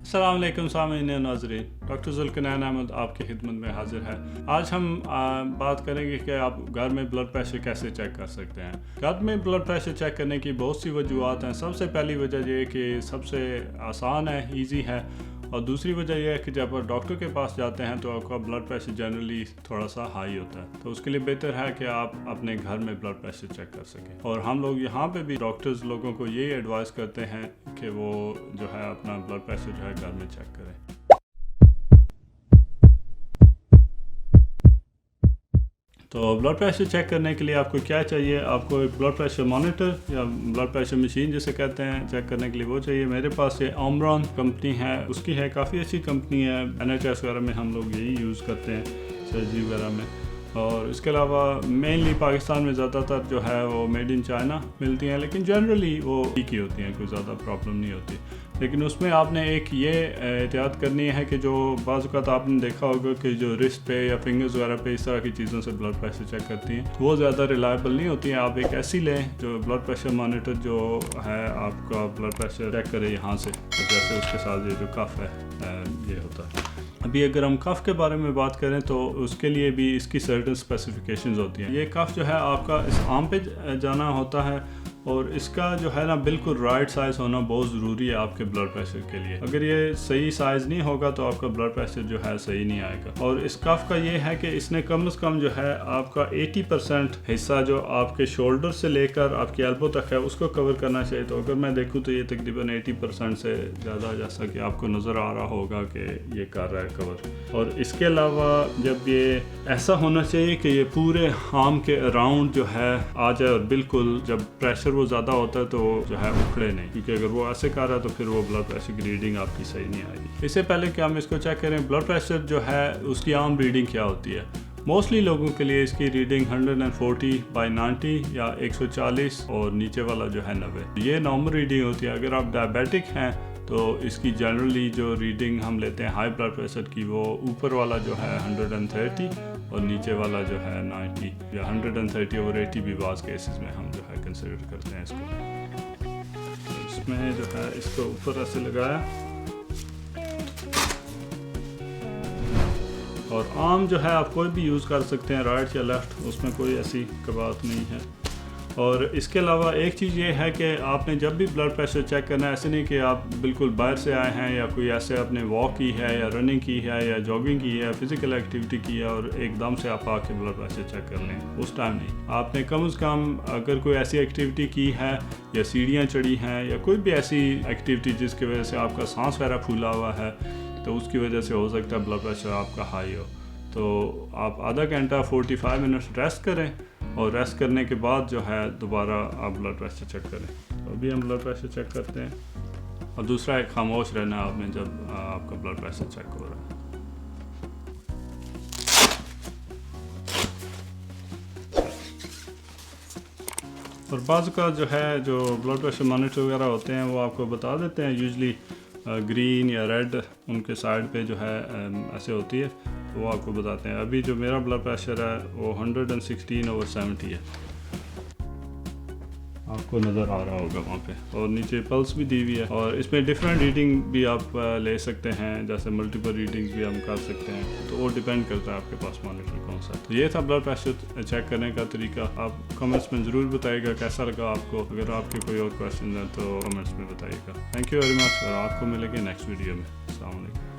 अस्सलाम वालेकुम सामीन नाज़रीन, डॉक्टर ज़ुल्करनैन अहमद आपकी खिदमत में हाजिर है। आज हम बात करेंगे कि आप घर में ब्लड प्रेशर कैसे चेक कर सकते हैं। घर में ब्लड प्रेशर चेक करने की बहुत सी वजूहत हैं। सबसे पहली वजह यह कि सबसे आसान है, इजी है, और दूसरी वजह यह है कि जब आप डॉक्टर के पास जाते हैं तो आपका ब्लड प्रेशर जनरली थोड़ा सा हाई होता है, तो उसके लिए बेहतर है कि आप अपने घर में ब्लड प्रेशर चेक कर सकें। और हम लोग यहाँ पे भी डॉक्टर्स लोगों को यही एडवाइस करते हैं कि वो जो है अपना ब्लड प्रेशर जो है घर में चेक करें। तो ब्लड प्रेशर चेक करने के लिए आपको क्या चाहिए? आपको एक ब्लड प्रेशर मॉनिटर या ब्लड प्रेशर मशीन जिसे कहते हैं चेक करने के लिए वो चाहिए। मेरे पास ये ओमरॉन कंपनी है, उसकी है, काफ़ी अच्छी कंपनी है। NHS वगैरह में हम लोग यही यूज़ करते हैं, सर्जरी वगैरह में। और इसके अलावा मेनली पाकिस्तान में ज़्यादातर जो है वो मेड इन चाइना मिलती हैं, लेकिन जनरली वो ठीक ही होती हैं, कोई ज़्यादा प्रॉब्लम नहीं होती। लेकिन उसमें आपने एक ये एहतियात करनी है कि जो बाज़ औक़ात आपने देखा होगा कि जो रिस्ट पे या फिंगर्स वगैरह पे इस तरह की चीज़ों से ब्लड प्रेशर चेक करती हैं, वो ज़्यादा रिलायबल नहीं होती हैं। आप एक ऐसी लें जो ब्लड प्रेशर मॉनिटर जो है आपका ब्लड प्रेशर चेक करे यहाँ से, तो जैसे उसके साथ ये जो कफ है ये होता है। अभी अगर हम कफ़ के बारे में बात करें तो उसके लिए भी इसकी सर्टेन स्पेसिफिकेशंस होती हैं। ये कफ़ जो है आपका इस आर्म पे जाना होता है, और इसका जो है ना बिल्कुल राइट साइज़ होना बहुत ज़रूरी है आपके ब्लड प्रेशर के लिए। अगर ये सही साइज़ नहीं होगा तो आपका ब्लड प्रेशर जो है सही नहीं आएगा। और इस कफ़ का ये है कि इसने कम से कम जो है आपका 80% हिस्सा जो आपके शोल्डर से लेकर आपकी एल्बो तक है उसको कवर करना चाहिए। तो अगर मैं देखूँ तो ये तकरीबन 80% से ज़्यादा, जैसा कि आपको नज़र आ रहा होगा कि ये कर रहा है कवर। और इसके अलावा जब ये ऐसा होना चाहिए कि ये पूरे आर्म के अराउंड जो है आ जाए, और बिल्कुल जब प्रेशर वो ज़्यादा होता है तो जो है उखड़े नहीं, क्योंकि अगर वो ऐसे कर रहा है तो फिर वो ब्लड प्रेशर की रीडिंग आपकी सही नहीं आएगी। इससे पहले कि हम इसको चेक करें ब्लड प्रेशर जो है उसकी आम रीडिंग क्या होती है। मोस्टली लोगों के लिए इसकी रीडिंग 140/90 या 140 और नीचे वाला जो है 90, ये नॉर्मल रीडिंग होती है। अगर आप डायबिटिक हैं तो इसकी जनरली जो रीडिंग हम लेते हैं हाई ब्लड प्रेशर की, वो ऊपर वाला जो है 130 और नीचे वाला जो है 90 या 130/80 भी बाज़ केसेस में हम जो है कंसिडर करते हैं इसको। तो इसमें जो है इसको ऊपर ऐसे लगाया, और आर्म जो है आप कोई भी यूज़ कर सकते हैं, राइट या लेफ़्ट, उसमें कोई ऐसी बात नहीं है। और इसके अलावा एक चीज़ ये है कि आपने जब भी ब्लड प्रेशर चेक करना है, ऐसे नहीं कि आप बिल्कुल बाहर से आए हैं या कोई ऐसे आपने वॉक की है या रनिंग की है या जॉगिंग की है, फिज़िकल एक्टिविटी की है और एकदम से आप आके ब्लड प्रेशर चेक कर लें, उस टाइम नहीं। आपने कम से कम अगर कोई ऐसी एक्टिविटी की है या सीढ़ियाँ चढ़ी हैं या कोई भी ऐसी एक्टिविटी जिसकी वजह से आपका सांस वगैरह फूला हुआ है, तो उसकी वजह से हो सकता है ब्लड प्रेशर आपका हाई हो। तो आप आधा घंटा 45 मिनट्स रेस्ट करें, और रेस्ट करने के बाद जो है दोबारा आप ब्लड प्रेशर चेक करें। तो अभी हम ब्लड प्रेशर चेक करते हैं। और दूसरा एक खामोश रहना है आपने जब आपका ब्लड प्रेशर चेक हो रहा है। और बाज़ का जो है जो ब्लड प्रेशर मॉनिटर वगैरह होते हैं वो आपको बता देते हैं, यूजली ग्रीन या रेड उनके साइड पे जो है ऐसे होती है, तो वो आपको बताते हैं। अभी जो मेरा ब्लड प्रेशर है वो 116/70 है, आपको नज़र आ रहा होगा वहाँ पे, और नीचे पल्स भी दी हुई है। और इसमें डिफरेंट रीडिंग भी आप ले सकते हैं, जैसे मल्टीपल रीडिंग्स भी हम कर सकते हैं, तो वो डिपेंड करता है आपके पास मॉनिटर कौन सा। तो ये था ब्लड प्रेशर चेक करने का तरीका। आप कमेंट्स में ज़रूर बताइएगा कैसा लगा आपको। अगर आपके कोई और क्वेश्चन हैं तो कमेंट्स में बताइएगा। थैंक यू वेरी मच, और आपको मिलेंगे नेक्स्ट वीडियो में। अस्सलाम वालेकुम।